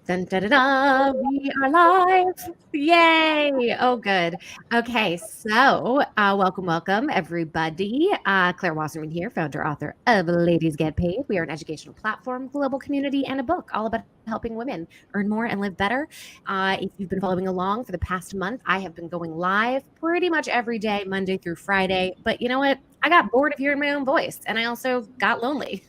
Dun, da, da, da, we are live. Yay. Oh, good. Okay. Welcome, everybody. Claire Wasserman here, founder, author of Ladies Get Paid. We are an educational platform, global community, and a book all about helping women earn more and live better. If you've been following along for the past month, I have been going live pretty much every day, Monday through Friday. But you know what? I got bored of hearing my own voice and I also got lonely.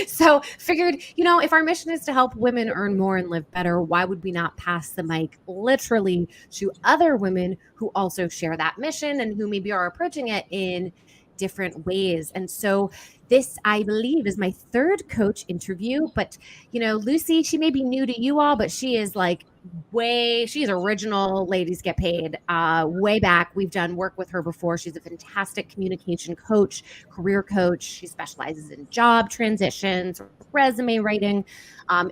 So figured, if our mission is to help women earn more and live better, why would we not pass the mic literally to other women who also share that mission and who maybe are approaching it in different ways? And so this, I believe, is my third coach interview. But, Lucy, she may be new to you all, but she is like she's original Ladies Get Paid. Way back, we've done work with her before. She's a fantastic communication coach, career coach. She specializes in job transitions, resume writing.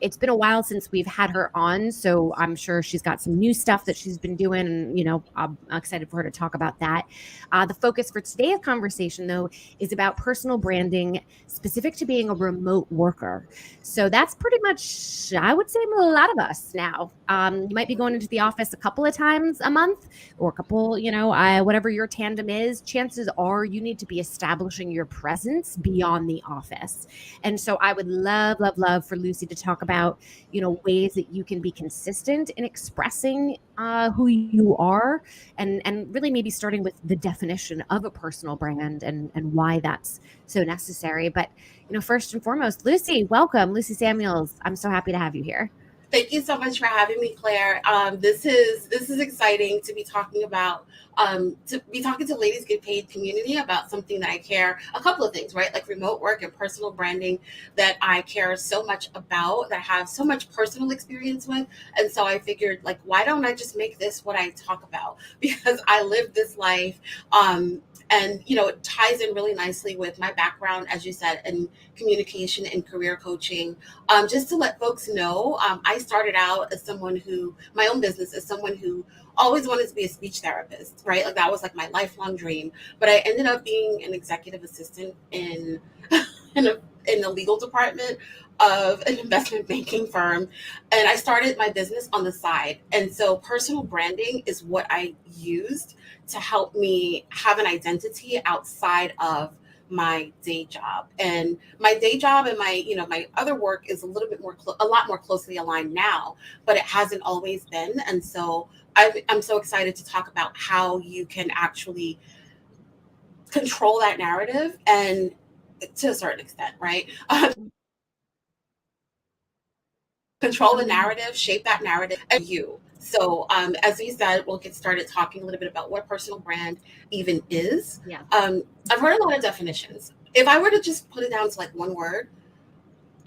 It's been a while since we've had her on, so I'm sure she's got some new stuff that she's been doing, and I'm excited for her to talk about that. The focus for today's conversation, though, is about personal branding specific to being a remote worker. So that's pretty much, I would say, a lot of us now. You might be going into the office a couple of times a month or a couple, whatever your tandem is. Chances are you need to be establishing your presence beyond the office. And so I would love, love, love for Lucy to talk about, ways that you can be consistent in expressing who you are, and really maybe starting with the definition of a personal brand and why that's so necessary. But, first and foremost, Lucy, welcome. Lucy Samuels. I'm so happy to have you here. Thank you so much for having me, Claire. This is exciting to be talking about, to Ladies Get Paid community about something that I care, a couple of things, right? Like remote work and personal branding that I care so much about, that I have so much personal experience with. And so I figured, like, why don't I just make this what I talk about? Because I live this life. And, it ties in really nicely with my background, as you said, in communication and career coaching. Just to let folks know, I started out as my own business as someone who always wanted to be a speech therapist, right? Like that was like my lifelong dream. But I ended up being an executive assistant in in the legal department of an investment banking firm, and I started my business on the side. And so personal branding is what I used to help me have an identity outside of my day job. And my day job and my other work is a little bit a lot more closely aligned now, but it hasn't always been. And so I'm so excited to talk about how you can actually control that narrative, and to a certain extent, right? Control the narrative, shape that narrative, and you. So, as you said, we'll get started talking a little bit about what personal brand even is. Yeah. I've heard a lot of definitions. If I were to just put it down to like one word,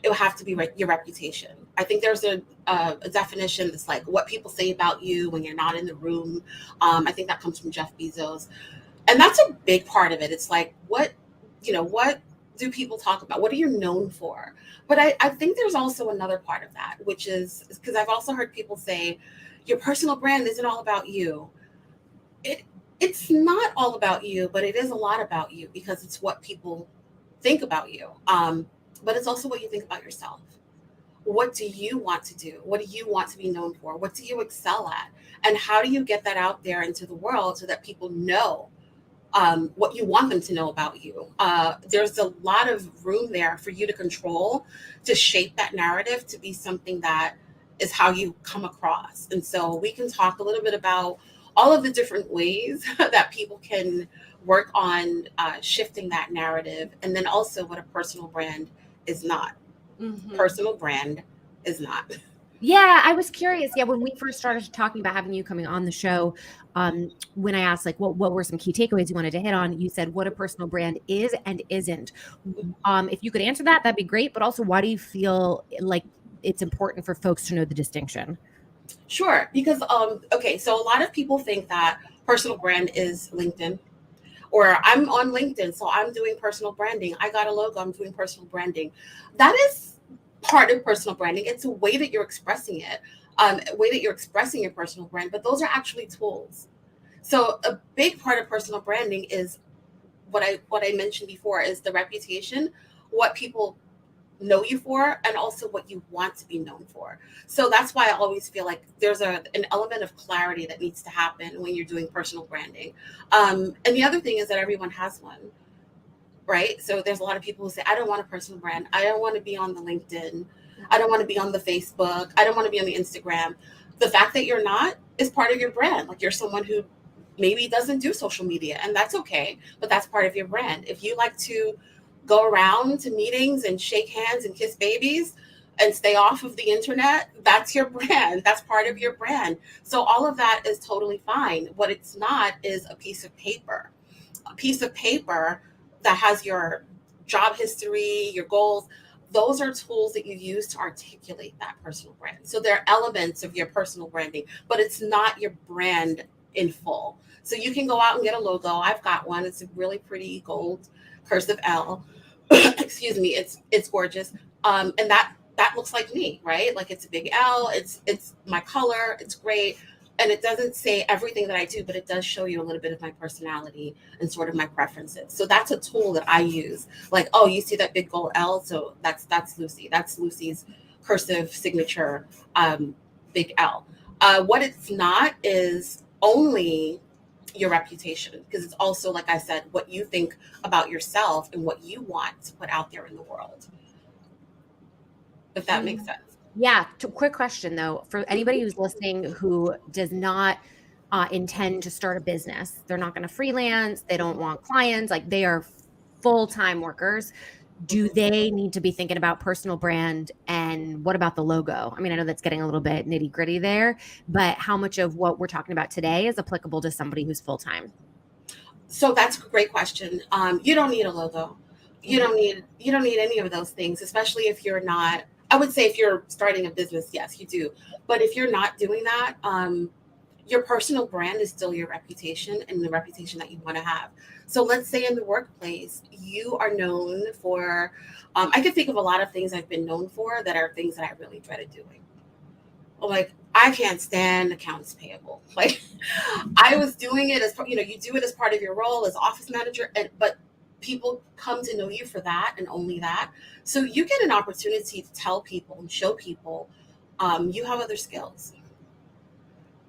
it would have to be your reputation. I think there's a definition that's like what people say about you when you're not in the room. I think that comes from Jeff Bezos, and that's a big part of it. It's like what do people talk about? What are you known for? But I think there's also another part of that, which is because I've also heard people say your personal brand isn't all about you. It's not all about you, but it is a lot about you because it's what people think about you. But it's also what you think about yourself. What do you want to do? What do you want to be known for? What do you excel at? And how do you get that out there into the world so that people know what you want them to know about you? There's a lot of room there for you to control, to shape that narrative to be something that is how you come across. And so we can talk a little bit about all of the different ways that people can work on shifting that narrative, and then also what a personal brand is not. Mm-hmm. Personal brand is not. Yeah, I was curious. Yeah, when we first started talking about having you coming on the show, when I asked like what were some key takeaways you wanted to hit on, you said what a personal brand is and isn't. If you could answer that, that'd be great. But also, why do you feel like it's important for folks to know the distinction? Sure, because okay, so a lot of people think that personal brand is LinkedIn, or I'm on LinkedIn, so I'm doing personal branding. I got a logo, I'm doing personal branding. That is part of personal branding. It's a way that you're expressing it, a way that you're expressing your personal brand, but those are actually tools. So a big part of personal branding is what I mentioned before, is the reputation, what people know you for, and also what you want to be known for. So that's why I always feel like there's an element of clarity that needs to happen when you're doing personal branding. And the other thing is that everyone has one, right? So there's a lot of people who say, I don't want a personal brand. I don't want to be on the LinkedIn. I don't want to be on the Facebook. I don't want to be on the Instagram. The fact that you're not is part of your brand. Like, you're someone who maybe doesn't do social media, and that's okay, but that's part of your brand. If you like to go around to meetings and shake hands and kiss babies and stay off of the internet, that's your brand. That's part of your brand. So all of that is totally fine. What it's not is a piece of paper. A piece of paper that has your job history, your goals. Those are tools that you use to articulate that personal brand. So they're elements of your personal branding, but it's not your brand in full. So you can go out and get a logo. I've got one. It's a really pretty gold cursive L. Excuse me. It's gorgeous. And that looks like me, right? Like, it's a big L. It's my color. It's great. And it doesn't say everything that I do, but it does show you a little bit of my personality and sort of my preferences. So that's a tool that I use. Like, oh, you see that big gold L? So that's Lucy. That's Lucy's cursive signature, big L. What it's not is only your reputation, because it's also, like I said, what you think about yourself and what you want to put out there in the world. If that makes sense. Yeah. Quick question though, for anybody who's listening who does not intend to start a business, they're not going to freelance, they don't want clients, like they are full-time workers. Do they need to be thinking about personal brand? And what about the logo? I mean, I know that's getting a little bit nitty-gritty there, but how much of what we're talking about today is applicable to somebody who's full-time? So that's a great question. You don't need a logo. You don't need any of those things, especially if you're not. I would say if you're starting a business, yes, you do. But if you're not doing that, your personal brand is still your reputation and the reputation that you want to have. So let's say in the workplace, you are known for. I can think of a lot of things I've been known for that are things that I really dreaded doing. Like, I can't stand accounts payable. Like, I was doing it as you do it as part of your role as office manager, and but people come to know you for that and only that. So you get an opportunity to tell people and show people, you have other skills.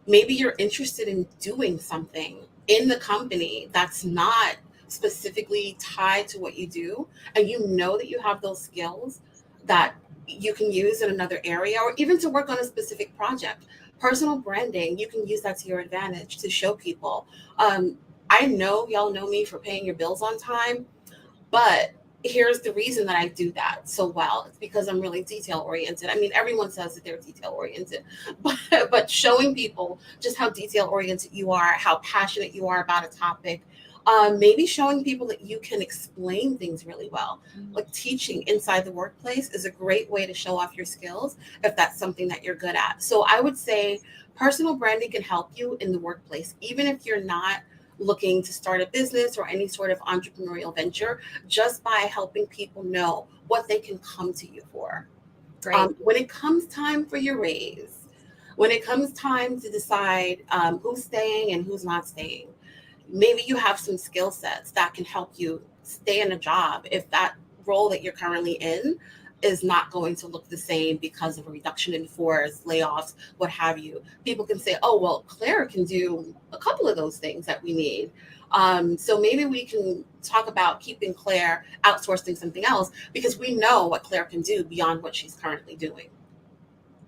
Maybe you're interested in doing something in the company that's not specifically tied to what you do, and you know that you have those skills that you can use in another area, or even to work on a specific project. Personal branding, you can use that to your advantage to show people. I know y'all know me for paying your bills on time, but here's the reason that I do that so well. It's because I'm really detail oriented. I mean, everyone says that they're detail oriented, but showing people just how detail oriented you are, how passionate you are about a topic, maybe showing people that you can explain things really well. Like, teaching inside the workplace is a great way to show off your skills if that's something that you're good at. So I would say personal branding can help you in the workplace, even if you're not looking to start a business or any sort of entrepreneurial venture, just by helping people know what they can come to you for. Great. When it comes time for your raise, when it comes time to decide who's staying and who's not staying, maybe you have some skill sets that can help you stay in a job if that role that you're currently in is not going to look the same because of a reduction in force, layoffs, what have you. People can say, oh, well, Claire can do a couple of those things that we need. So maybe we can talk about keeping Claire outsourcing something else, because we know what Claire can do beyond what she's currently doing.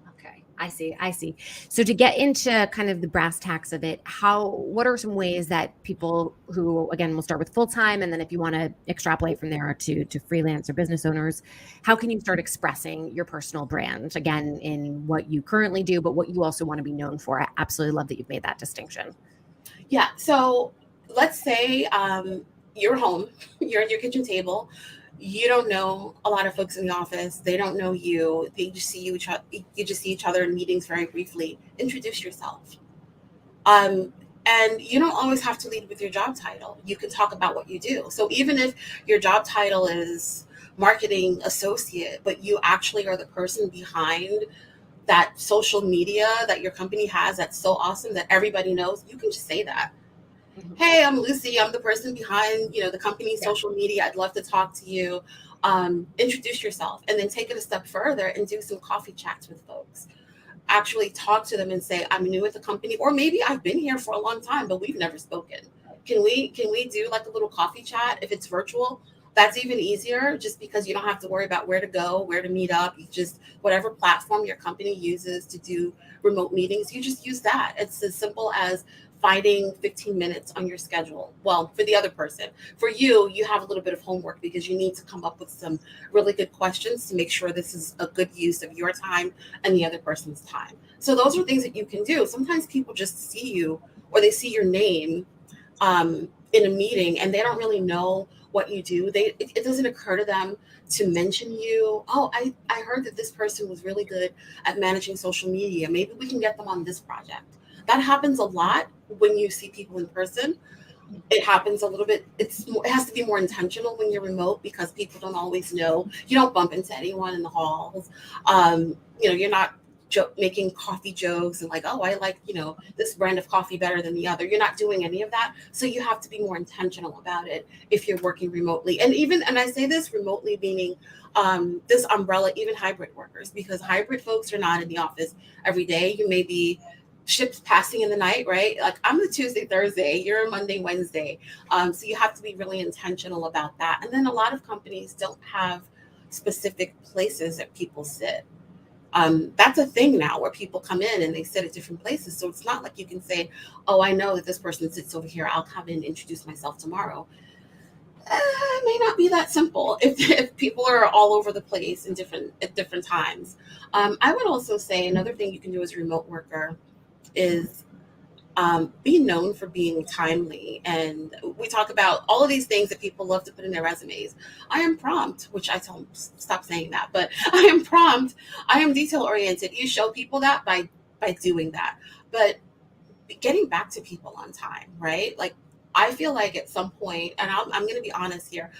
Okay, I see. I see. So to get into kind of the brass tacks of it, what are some ways that people who, again, we'll start with full-time, and then if you want to extrapolate from there to freelance or business owners, how can you start expressing your personal brand, again, in what you currently do, but what you also want to be known for? I absolutely love that you've made that distinction. Yeah. So let's say you're home, you're at your kitchen table. You don't know a lot of folks in the office. They don't know you. They just see you. You just see each other in meetings very briefly. Introduce yourself. Um, and you don't always have to lead with your job title. You can talk about what you do. So even if your job title is marketing associate, but you actually are the person behind that social media that your company has that's so awesome that everybody knows, you can just say that. Mhm. Hey, I'm Lucy. I'm the person behind, the company's Yeah. social media. I'd love to talk to you. introduce yourself, and then take it a step further and do some coffee chats with folks. Actually talk to them and say, I'm new at the company, or maybe I've been here for a long time, but we've never spoken. Can we do like a little coffee chat? If it's virtual, that's even easier, just because you don't have to worry about where to go, where to meet up. You just, whatever platform your company uses to do remote meetings, you just use that. It's as simple as finding 15 minutes on your schedule. Well, for the other person, for you, you have a little bit of homework because you need to come up with some really good questions to make sure this is a good use of your time and the other person's time. So those are things that you can do. Sometimes people just see you, or they see your name in a meeting, and they don't really know what you do. It doesn't occur to them to mention you. Oh, I heard that this person was really good at managing social media. Maybe we can get them on this project. That happens a lot when you see people in person. It happens a little bit. It has to be more intentional when you're remote, because people don't always know. You don't bump into anyone in the halls. You're not making coffee jokes and like, oh, I like, this brand of coffee better than the other. You're not doing any of that. So you have to be more intentional about it if you're working remotely. And I say this remotely, meaning this umbrella, even hybrid workers, because hybrid folks are not in the office every day. You may be ships passing in the night, right? Like, I'm the Tuesday, Thursday, you're a Monday, Wednesday. So you have to be really intentional about that. And then a lot of companies don't have specific places that people sit. That's a thing now, where people come in and they sit at different places. So it's not like you can say, oh, I know that this person sits over here, I'll come in and introduce myself tomorrow. It may not be that simple if people are all over the place at different times. I would also say another thing you can do as a remote worker is be known for being timely. And we talk about all of these things that people love to put in their resumes. I am prompt, which I don't stop saying that, but I am prompt. I am detail oriented. You show people that by doing that. But getting back to people on time, right? Like, I feel like at some point, and I'm going to be honest here,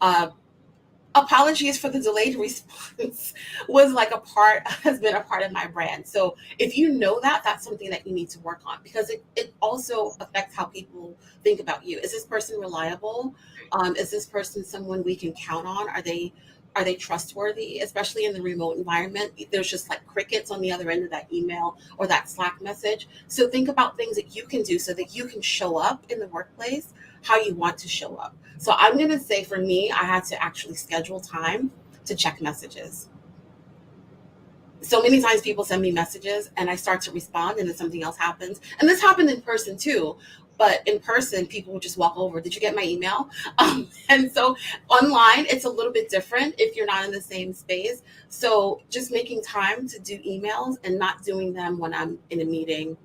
uh, apologies for the delayed response has been a part of my brand. So if you know that, that's something that you need to work on, because it also affects how people think about you. Is this person reliable? Is this person someone we can count on? Are they trustworthy? Especially in the remote environment, there's just like crickets on the other end of that email or that Slack message. So think about things that you can do so that you can show up in the workplace how you want to show up. So I'm going to say, for me, I had to actually schedule time to check messages. So many times people send me messages and I start to respond, and then something else happens. And this happened in person too. But in person, people would just walk over. Did you get my email? And so online, it's a little bit different if you're not in the same space. So just making time to do emails and not doing them when I'm in a meeting,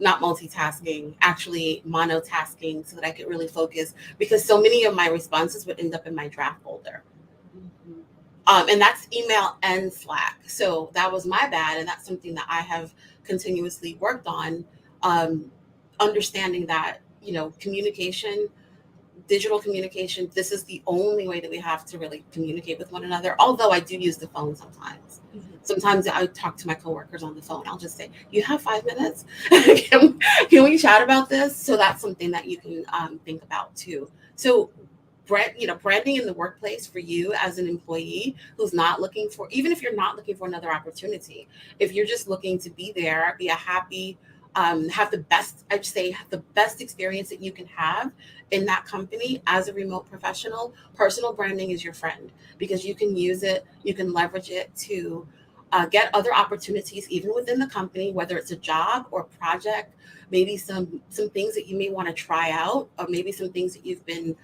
not multitasking, actually monotasking, so that I could really focus, because so many of my responses would end up in my draft folder. And that's email and Slack. So that was my bad. And that's something that I have continuously worked on, understanding that, communication, digital communication, this is the only way that we have to really communicate with one another. Although I do use the phone sometimes. Sometimes I talk to my coworkers on the phone. I'll just say, you have 5 minutes? can we chat about this? So that's something that you can think about too. So branding in the workplace for you as an employee who's not looking for, even if you're not looking for another opportunity, if you're just looking to be there, be a happy, have the best, I'd say, have the best experience that you can have in that company as a remote professional, personal branding is your friend, because you can use it, you can leverage it to get other opportunities, even within the company, whether it's a job or project, maybe some things that you may want to try out, or maybe some things that you've been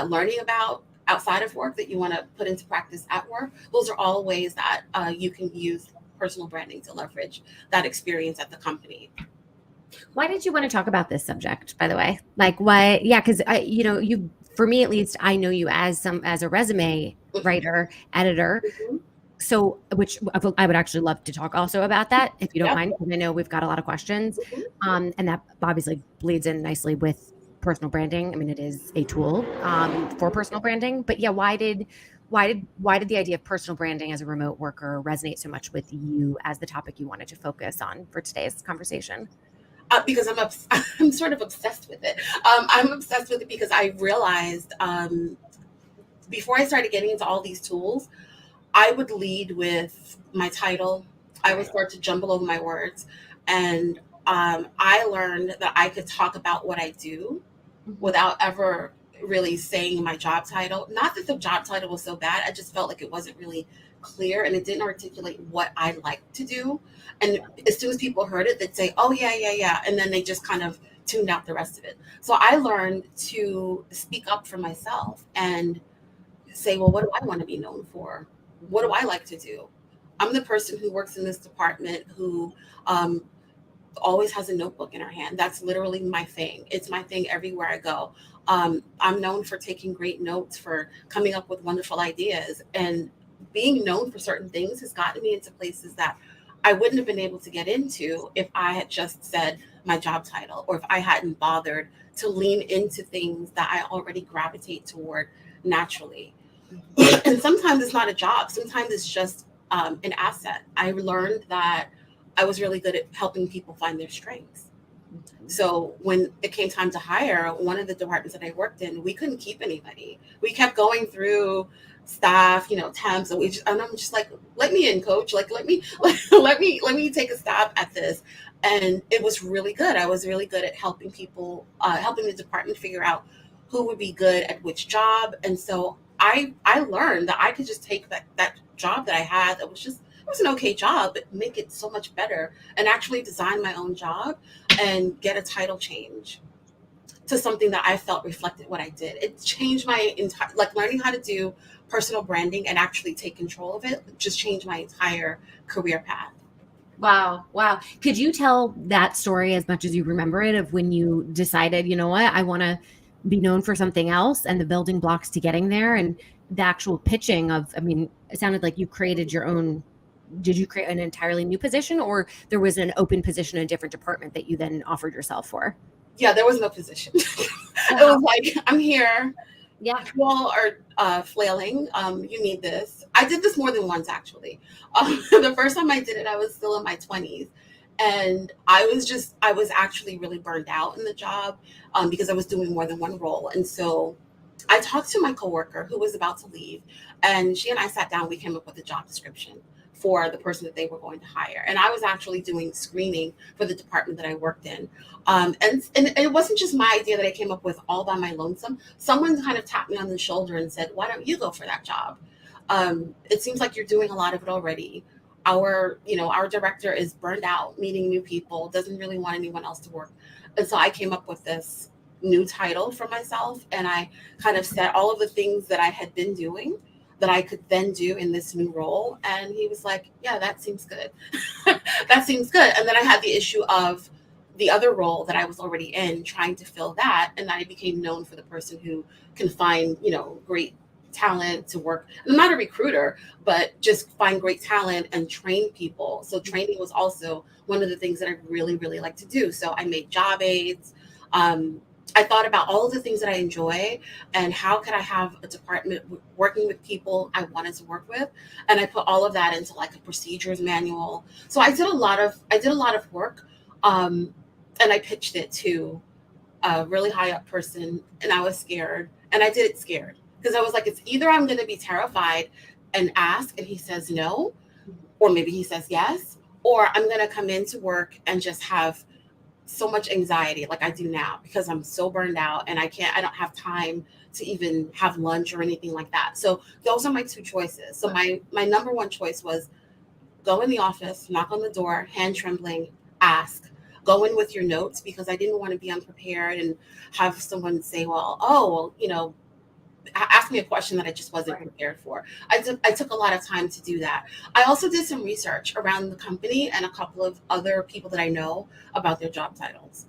learning about outside of work that you want to put into practice at work. Those are all ways that you can use personal branding to leverage that experience at the company. Why did you want to talk about this subject, by the way? Like, why? Yeah, because you, for me at least, I know you as a resume writer, editor. Mhm. So, which I would actually love to talk also about that, if you don't Yep. mind, because I know we've got a lot of questions, Mhm. and that obviously bleeds in nicely with personal branding. I mean, it is a tool for personal branding. But yeah, why did the idea of personal branding as a remote worker resonate so much with you as the topic you wanted to focus on for today's conversation? Because I'm sort of obsessed with it. I'm obsessed with it because I realized before I started getting into all these tools, I would lead with my title. I would start to jumble over my words. And I learned that I could talk about what I do without ever really saying my job title. Not that the job title was so bad, I just felt like it wasn't really clear and it didn't articulate what I like to do. And as soon as people heard it, they'd say, oh, yeah, yeah, yeah. And then they just kind of tuned out the rest of it. So I learned to speak up for myself and say, well, what do I want to be known for? What do I like to do? I'm the person who works in this department who um, always has a notebook in her hand. That's literally my thing. It's my thing everywhere I go. I'm known for taking great notes, for coming up with wonderful ideas, and being known for certain things has gotten me into places that I wouldn't have been able to get into if I had just said my job title, or if I hadn't bothered to lean into things that I already gravitate toward naturally. And sometimes it's not a job. Sometimes it's just an asset. I learned that I was really good at helping people find their strengths. So when it came time to hire, one of the departments that I worked in, we couldn't keep anybody. We kept going through staff, temps, and I'm just like, let me in, coach. Like, let me take a stab at this. And it was really good. I was really good at helping people, helping the department figure out who would be good at which job. And so I learned that I could just take that job that I had that was just, it was an okay job, but make it so much better and actually design my own job and get a title change to something that I felt reflected what I did. It changed my entire, like, learning how to do personal branding and actually take control of it just changed my entire career path. Wow. Wow. Could you tell that story as much as you remember it, of when you decided, you know what, I want to be known for something else, and the building blocks to getting there, and the actual pitching of, I mean, it sounded like you created your own. Did you create an entirely new position, or there was an open position in a different department that you then offered yourself for? Yeah, there was no position. It Wow. was like, I'm here. Yeah. You all are flailing. You need this. I did this more than once, actually. The first time I did it, I was still in my 20s. And I was actually really burned out in the job because I was doing more than one role. And so I talked to my coworker who was about to leave, and she and I sat down. We came up with a job description for the person that they were going to hire. And I was actually doing screening for the department that I worked in. And it wasn't just my idea that I came up with all by my lonesome. Someone kind of tapped me on the shoulder and said, why don't you go for that job? It seems like you're doing a lot of it already. Our director is burned out meeting new people, doesn't really want anyone else to work. And so I came up with this new title for myself, and I kind of said all of the things that I had been doing that I could then do in this new role. And he was like, yeah, that seems good. That seems good. And then I had the issue of the other role that I was already in, trying to fill that. And I became known for the person who can find, great talent to work. I'm not a recruiter, but just find great talent and train people. So training was also one of the things that I really, really like to do. So I made job aids. I thought about all of the things that I enjoy and how could I have a department working with people I wanted to work with. And I put all of that into like a procedures manual. So I did a lot of work. And I pitched it to a really high up person, and I was scared, and I did it scared because I was like, it's either I'm going to be terrified and ask and he says no, or maybe he says yes, or I'm going to come into work and just have so much anxiety like I do now because I'm so burned out and I don't have time to even have lunch or anything like that. So those are my two choices. So my number one choice was go in the office, knock on the door, hand trembling, ask. Go in with your notes because I didn't want to be unprepared and have someone say, well, oh, well, ask me a question that I just wasn't prepared for. I took a lot of time to do that. I also did some research around the company and a couple of other people that I know about their job titles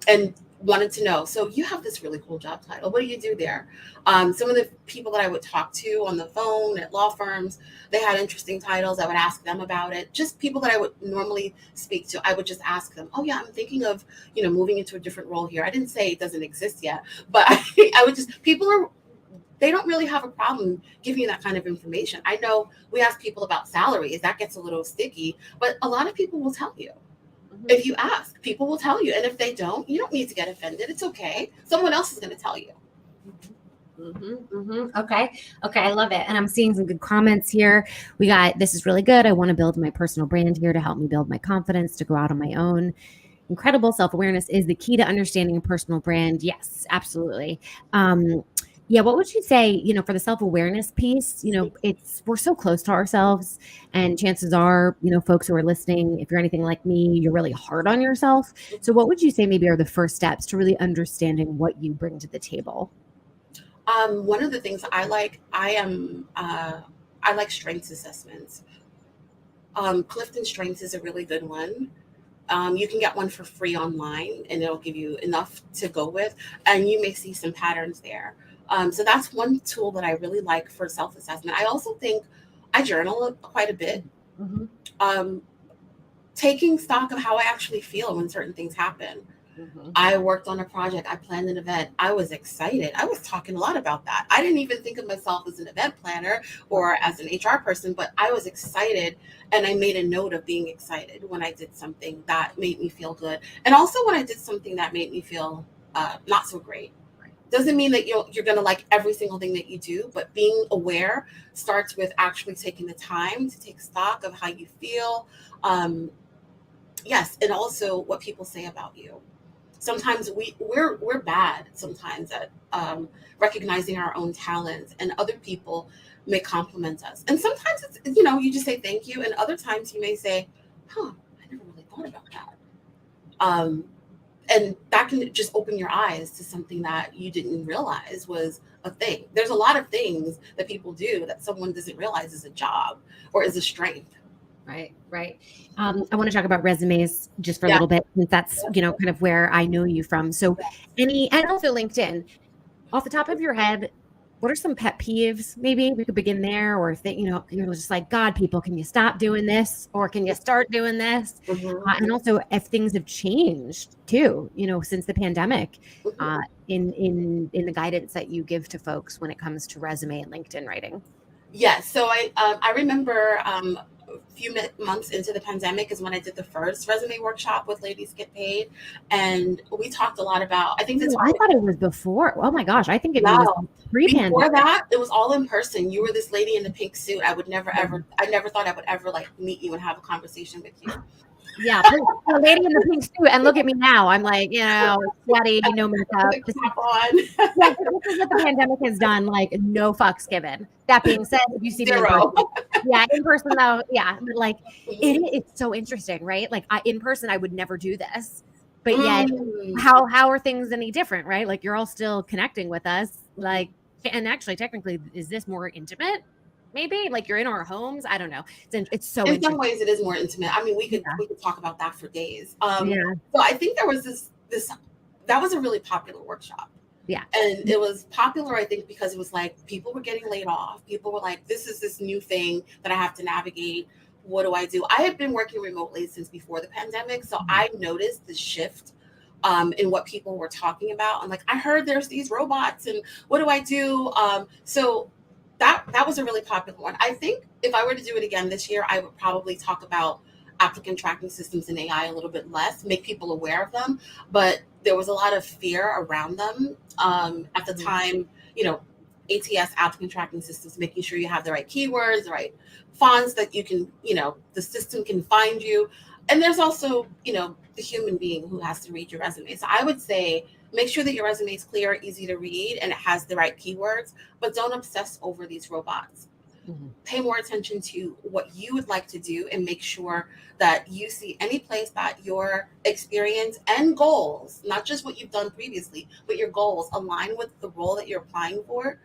and wanted to know. So you have this really cool job title. What do you do there? Some of the people that I would talk to on the phone at law firms, they had interesting titles. I would ask them about it. Just people that I would normally speak to, I would just ask them, oh yeah, I'm thinking of, moving into a different role here. I didn't say it doesn't exist yet, but I would just, they don't really have a problem giving you that kind of information. I know we ask people about salaries, that gets a little sticky, but a lot of people will tell you. If you ask, people will tell you. And if they don't, you don't need to get offended. It's okay. Someone else is going to tell you. Okay. Okay. I love it. And I'm seeing some good comments here. We got, this is really good. I want to build my personal brand here to help me build my confidence to go out on my own. Incredible self-awareness is the key to understanding a personal brand. Yes, absolutely. Um, yeah, what would you say, for the self-awareness piece, we're so close to ourselves, and chances are, folks who are listening, if you're anything like me, you're really hard on yourself. So what would you say maybe are the first steps to really understanding what you bring to the table? One of the things I like strengths assessments. Clifton Strengths is a really good one. You can get one for free online, and it'll give you enough to go with, and you may see some patterns there. So that's one tool that I really like for self assessment. I also think I journal quite a bit. Mhm. Um, Taking stock of how I actually feel when certain things happen. Mhm. I worked on a project. I planned an event. I was excited. I was talking a lot about that. I didn't even think of myself as an event planner or as an HR person, but I was excited, and I made a note of being excited when I did something that made me feel good. And also when I did something that made me feel not so great. Doesn't mean that you're going to like every single thing that you do, but being aware starts with actually taking the time to take stock of how you feel. Um, yes, and also what people say about you. Sometimes we're bad sometimes at recognizing our own talents, and other people may compliment us, and sometimes it's, you just say thank you, and other times you may say, huh, I never really thought about that. um, and that can just open your eyes to something that you didn't realize was a thing. There's a lot of things that people do that someone doesn't realize is a job or is a strength. Right, right. I want to talk about resumes just for a Yeah. little bit, since that's, kind of where I know you from. So and also LinkedIn, off the top of your head, what are some pet peeves? Maybe we could begin there, or think, you're just like, God, people, can you stop doing this? Or can you start doing this? Mhm. And also if things have changed too, since the pandemic, Mhm. uh, in the guidance that you give to folks when it comes to resume and LinkedIn writing. Yes. So I remember a few months into the pandemic is when I did the first resume workshop with Ladies Get Paid, and we talked a lot about. I think the Oh, I topic. thought it was before. Oh my gosh, I think it was No, before pre-pandemic. that, it was all in person. You were this lady in the pink suit. I never thought I would ever like meet you and have a conversation with you. Yeah, the lady in the pink suit, and look at me now. I'm like, sweaty, no With makeup. a cap on. Yeah, this is what the pandemic has done. Like, no fucks given. That being said, if you see me in person, Zero. yeah, in person though, yeah, but like, Mhm. it's so interesting, right? Like, in person, I would never do this, but yet, Mm. how are things any different, right? Like, you're all still connecting with us, like, and actually, technically, is this more intimate? Maybe like you're in our homes. I don't know. It's so In some interesting. ways, it is more intimate. I mean, Yeah, we could talk about that for days. yeah, So I think there was this that was a really popular workshop. yeah. And it was popular, I think, because it was like people were getting laid off. People were like, this is this new thing that I have to navigate. What do I do? I had been working remotely since before the pandemic. So I noticed the shift in what people were talking about. I'm like, I heard there's these robots, and what do I do? So that was a really popular one. I think if I were to do it again this year, I would probably talk about applicant tracking systems and AI a little bit less, make people aware of them. But there was a lot of fear around them at the Mhm. time. ATS, applicant tracking systems, making sure you have the right keywords, the right fonts, that you can, the system can find you. And there's also, the human being who has to read your resume. So I would say make sure that your resume is clear, easy to read, and it has the right keywords, but don't obsess over these robots. Mhm. Pay more attention to what you would like to do, and make sure that you see any place that your experience and goals, not just what you've done previously, but your goals align with the role that you're applying for.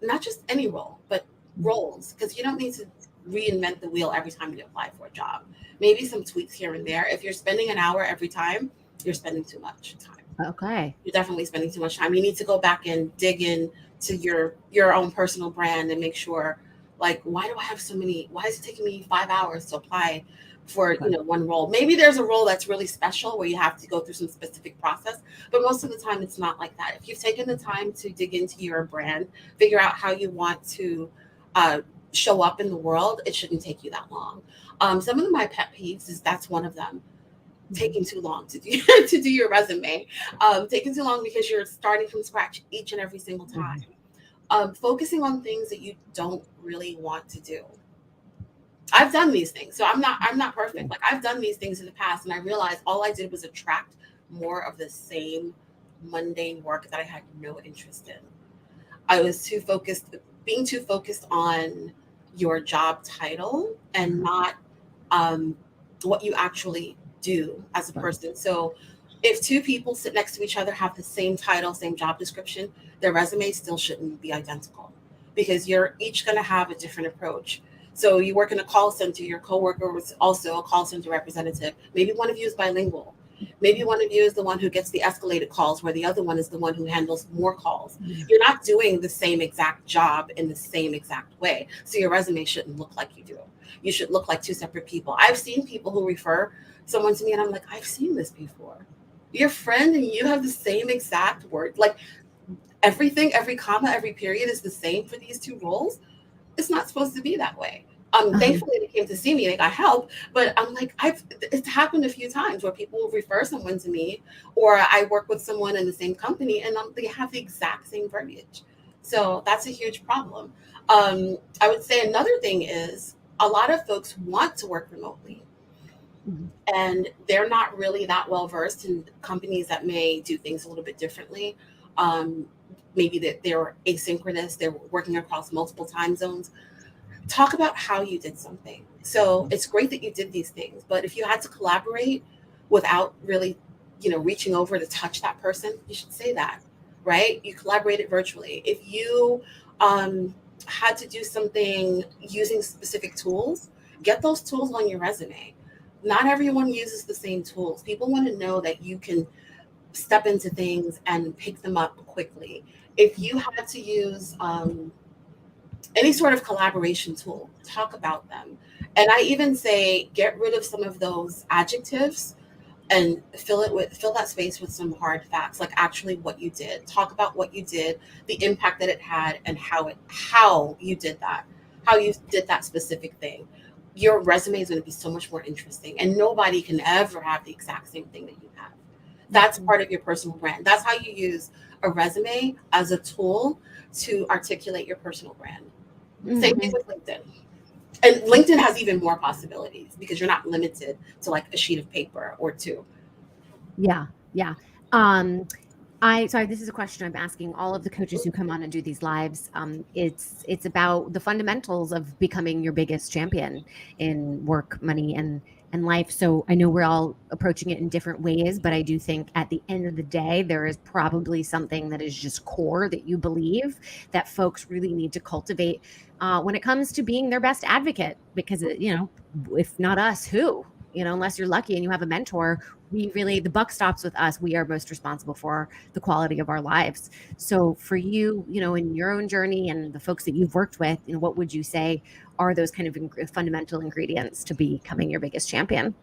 Not just any role, but roles, because you don't need to reinvent the wheel every time you apply for a job. Maybe some tweaks here and there. If you're spending an hour every time, you're spending too much time. Okay. You're definitely spending too much time. You need to go back and dig in to your own personal brand and make sure, like, why do I have so many? Why is it taking me 5 hours to apply for Okay. one role? Maybe there's a role that's really special where you have to go through some specific process, but most of the time it's not like that. If you've taken the time to dig into your brand, figure out how you want to uh, show up in the world, it shouldn't take you that long. Some of my pet peeves is that's one of them, Mhm. taking too long to do to do your resume, taking too long because you're starting from scratch each and every single time. Mhm. Focusing on things that you don't really want to do. I've done these things, so I'm not perfect. Like I've done these things in the past, and I realized all I did was attract more of the same mundane work that I had no interest in. I was too focused, being too focused on your job title and not um, what you actually do as a person. So, if two people sit next to each other, have the same title, same job description, their resumes still shouldn't be identical because you're each going to have a different approach. So, you work in a call center, your coworker was also a call center representative. Maybe one of you is bilingual. Maybe one of you is the one who gets the escalated calls, where the other one is the one who handles more calls. You're not doing the same exact job in the same exact way. So your resume shouldn't look like you do. You should look like two separate people. I've seen people who refer someone to me and I'm like, I've seen this before. Your friend and you have the same exact word. Like everything, every comma, every period is the same for these two roles. It's not supposed to be that way. Thankfully they came to see me, they got help, but I'm like, it's happened a few times where people will refer someone to me, or I work with someone in the same company and they have the exact same verbiage. So that's a huge problem. I would say another thing is a lot of folks want to work remotely and they're not really that well versed in companies that may do things a little bit differently. Um, Maybe that they're asynchronous, they're working across multiple time zones. Talk about how you did something. So it's great that you did these things, but if you had to collaborate without really, reaching over to touch that person, you should say that, right? You collaborated virtually. If you had to do something using specific tools, get those tools on your resume. Not everyone uses the same tools. People want to know that you can step into things and pick them up quickly. If you had to use any sort of collaboration tool, talk about them. And I even say get rid of some of those adjectives and fill that space with some hard facts, like actually what you did. Talk about what you did, the impact that it had, and how you did that, how you did that specific thing. Your resume is going to be so much more interesting, and nobody can ever have the exact same thing that you have. That's part of your personal brand. That's how you use a resume as a tool to articulate your personal brand. Same thing with LinkedIn. And LinkedIn has even more possibilities because you're not limited to like a sheet of paper or two. Yeah, yeah. Um, sorry, this is a question I'm asking all of the coaches who come on and do these lives. It's about the fundamentals of becoming your biggest champion in work, money, and life. So I know we're all approaching it in different ways, but I do think at the end of the day, there is probably something that is just core that you believe that folks really need to cultivate when it comes to being their best advocate. Because if not us, who? Unless you're lucky and you have a mentor, the buck stops with us. We are most responsible for the quality of our lives. So for you, in your own journey and the folks that you've worked with, what would you say are those kind of fundamental ingredients to becoming your biggest champion?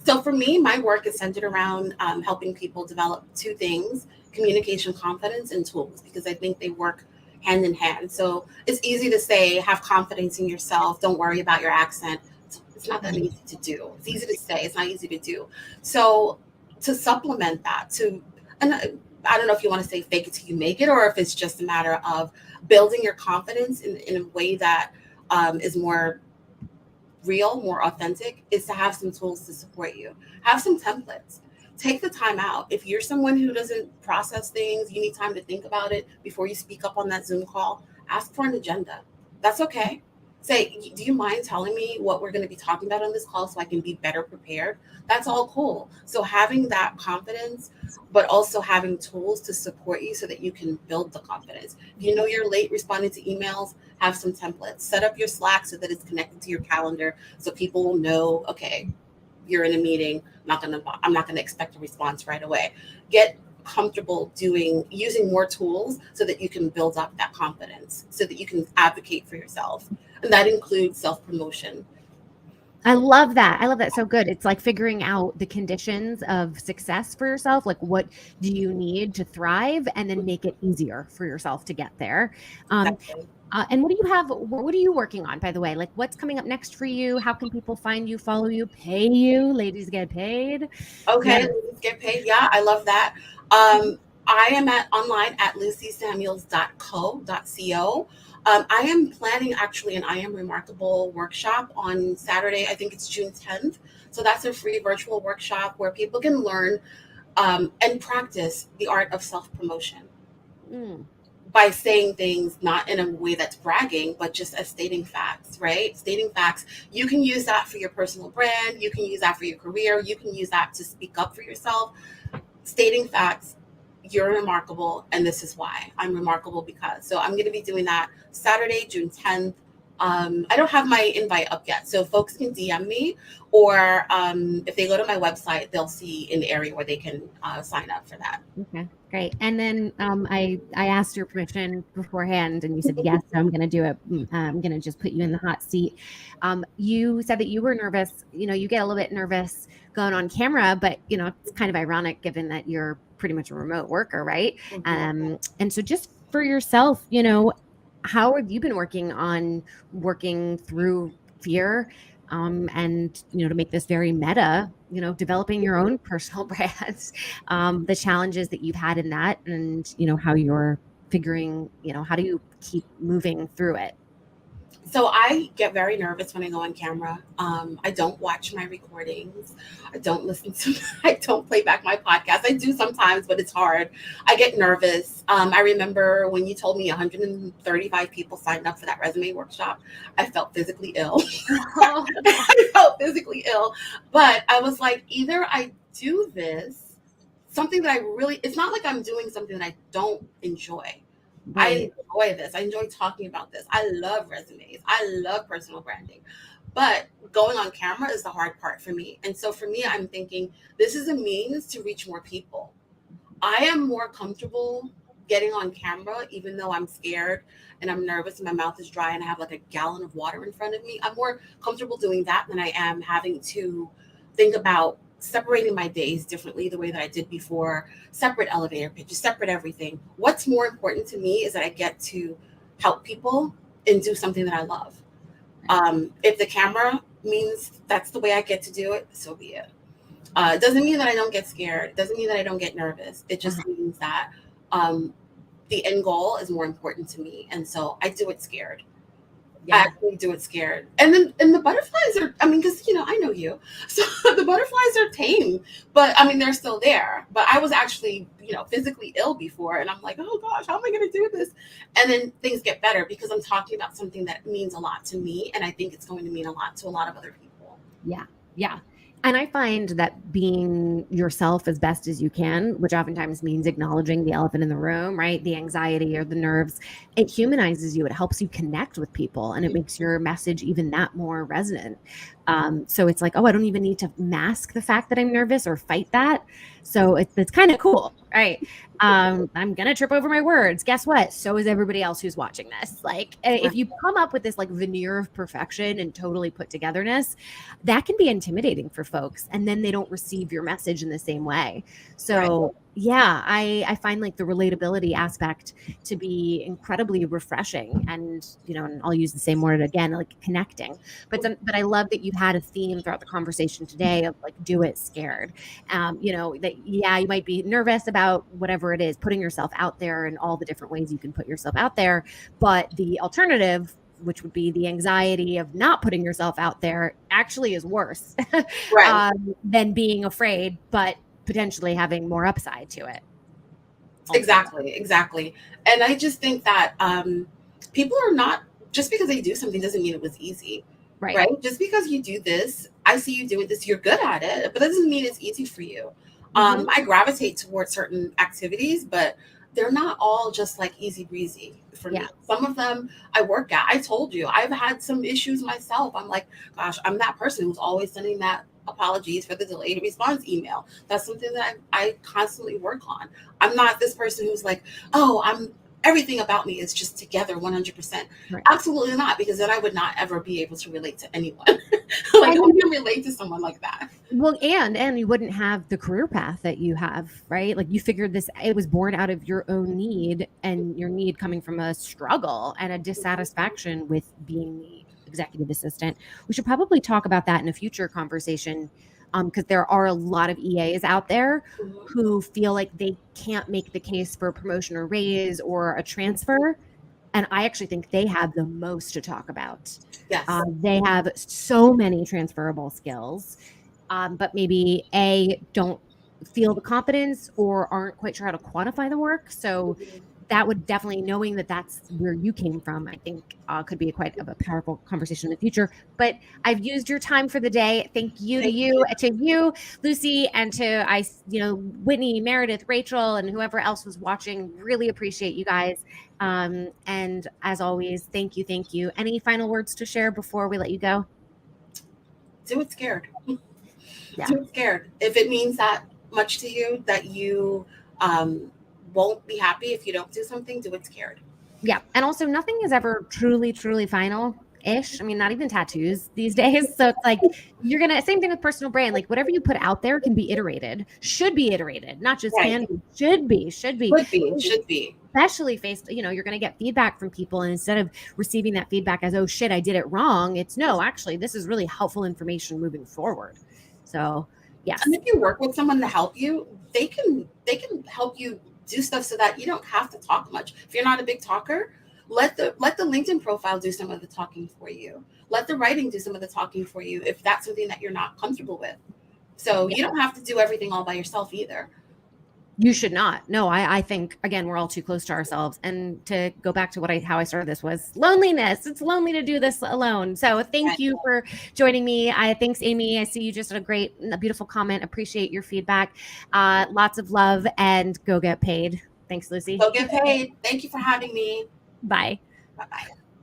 So for me, my work is centered around helping people develop two things: communication confidence and tools, because I think they work hand in hand. So it's easy to say, have confidence in yourself, don't worry about your accent. It's not that easy to do. It's easy to say, it's not easy to do. So to supplement that, and I don't know if you want to say fake it till you make it, or if it's just a matter of building your confidence in a way that is more real, more authentic, is to have some tools to support you. Have some templates. Take the time out. If you're someone who doesn't process things, you need time to think about it before you speak up on that Zoom call, ask for an agenda. That's okay. Say, do you mind telling me what we're going to be talking about on this call so I can be better prepared? That's all cool. So having that confidence, but also having tools to support you so that you can build the confidence. If you know you're late responding to emails, have some templates. Set up your Slack so that it's connected to your calendar so people will know, okay, you're in a meeting. I'm not gonna expect a response right away. Get comfortable using more tools so that you can build up that confidence, so that you can advocate for yourself. And that includes self-promotion. I love that. I love that. So good. It's like figuring out the conditions of success for yourself. Like, what do you need to thrive, and then make it easier for yourself to get there. Exactly. And what do you have? What are you working on, by the way? Like, what's coming up next for you? How can people find you, follow you, pay you? Ladies get paid. Okay, Yeah. ladies get paid. Yeah, I love that. Um, I am online at lucysamuels.co.co. I am planning actually an I Am Remarkable workshop on Saturday. I think it's June 10th. So that's a free virtual workshop where people can learn and practice the art of self promotion Mm. by saying things not in a way that's bragging, but just as stating facts, right? Stating facts. You can use that for your personal brand. You can use that for your career. You can use that to speak up for yourself. Stating facts. You're remarkable, and this is why. I'm remarkable because. So I'm going to be doing that Saturday, June 10th. I don't have my invite up yet, so folks can DM me, or if they go to my website, they'll see in the area where they can sign up for that. Okay, great. And then I asked your permission beforehand, and you said yes. So I'm going to do it. I'm going to just put you in the hot seat. You said that you were nervous. You get a little bit nervous going on camera, but it's kind of ironic given that you're pretty much a remote worker, right? Mhm. And so just for yourself, how have you been working through fear? And to make this very meta, developing your own personal brands, the challenges that you've had in that, and how you're figuring, how do you keep moving through it? So I get very nervous when I go on camera. I don't watch my recordings. I don't listen to. I don't play back my podcast. I do sometimes, but it's hard. I get nervous. I remember when you told me 135 people signed up for that resume workshop. I felt physically ill. I felt physically ill, but I was like, either I do this, something that I really. It's not like I'm doing something that I don't enjoy. I Right. enjoy this. I enjoy talking about this. I love resumes. I love personal branding. But going on camera is the hard part for me. And so for me, I'm thinking this is a means to reach more people. I am more comfortable getting on camera, even though I'm scared and I'm nervous and my mouth is dry and I have like a gallon of water in front of me. I'm more comfortable doing that than I am having to think about separating my days differently the way that I did before, separate elevator pitches, separate everything. What's more important to me is that I get to help people and do something that I love. If the camera means that's the way I get to do it, so be it. It doesn't mean that I don't get scared. It doesn't mean that I don't get nervous. It Uh-huh. just means that um, the end goal is more important to me. And so I do it scared. I Yeah. actually do it scared. And the butterflies are, I mean, because, I know you. So the butterflies are tame, but I mean, they're still there. But I was actually, physically ill before. And I'm like, oh gosh, how am I going to do this? And then things get better because I'm talking about something that means a lot to me. And I think it's going to mean a lot to a lot of other people. Yeah. Yeah. And I find that being yourself as best as you can, which oftentimes means acknowledging the elephant in the room, right? The anxiety or the nerves, it humanizes you. It helps you connect with people, and it makes your message even that more resonant. So it's like, oh, I don't even need to mask the fact that I'm nervous or fight that. So it's kind of cool, right? I'm gonna trip over my words. Guess what? So is everybody else who's watching this. Like, if you come up with this like veneer of perfection and totally put togetherness, that can be intimidating for folks, and then they don't receive your message in the same way. Right. So yeah, I find like the relatability aspect to be incredibly refreshing, and and I'll use the same word again, like connecting. But I love that you had a theme throughout the conversation today of like do it scared. That yeah, you might be nervous about whatever it is, putting yourself out there and all the different ways you can put yourself out there, but the alternative, which would be the anxiety of not putting yourself out there, actually is worse Right. than being afraid, but potentially having more upside to it. Ultimately. Exactly. Exactly. And I just think that people are not, just because they do something doesn't mean it was easy. Right. Right? Just because you do this, I see you doing this, you're good at it, but that doesn't mean it's easy for you. Hmm. I gravitate towards certain activities, but they're not all just like easy breezy for Yeah. me. Some of them I work at. I told you, I've had some issues myself. I'm like, gosh, I'm that person who's always sending that apologies for the delayed response email. That's something that I constantly work on. I'm not this person who's like, oh, everything about me is just together 100%. Right. Absolutely not, because then I would not ever be able to relate to anyone. Like, And who can relate to someone like that? well, and you wouldn't have the career path that you have, right? Like you figured this, it was born out of your own need, and your need coming from a struggle and a dissatisfaction with being the executive assistant. We should probably talk about that in a future conversation. because there are a lot of EAs out there Mhm. who feel like they can't make the case for a promotion or raise or a transfer. And I actually think they have the most to talk about. Yes. They have so many transferable skills, but maybe don't feel the confidence or aren't quite sure how to quantify the work. So Mhm. that would definitely, knowing that that's where you came from, I think could be quite of a powerful conversation in the future. But I've used your time for the day. Thank you Thank you. to you, Lucy, and to Whitney, Meredith, Rachel, and whoever else was watching. Really appreciate you guys. And as always, thank you, thank you. Any final words to share before we let you go? Do it scared. Yeah. Do it scared. If it means that much to you that you um, won't be happy if you don't do something, do it scared. Yeah. And also, nothing is ever truly, truly final ish. I mean, not even tattoos these days. So it's like same thing with personal brand. Like whatever you put out there can be iterated, should be iterated, not just Right. can be, should be, should be. Would be, should be. Especially faced, you're going to get feedback from people. And instead of receiving that feedback as, oh shit, I did it wrong, it's no, actually, this is really helpful information moving forward. So, yes. And if you work with someone to help you, they can help you do stuff so that you don't have to talk much. If you're not a big talker, let the LinkedIn profile do some of the talking for you. Let the writing do some of the talking for you if that's something that you're not comfortable with. So Yeah. you don't have to do everything all by yourself either. You should not. No, I think again we're all too close to ourselves. And to go back to how I started this was loneliness. It's lonely to do this alone. So thank you for joining me. Thanks, Amy. I see you just had a beautiful comment. Appreciate your feedback. Lots of love and go get paid. Thanks, Lucy. Go get paid. Thank you for having me. Bye. Bye bye.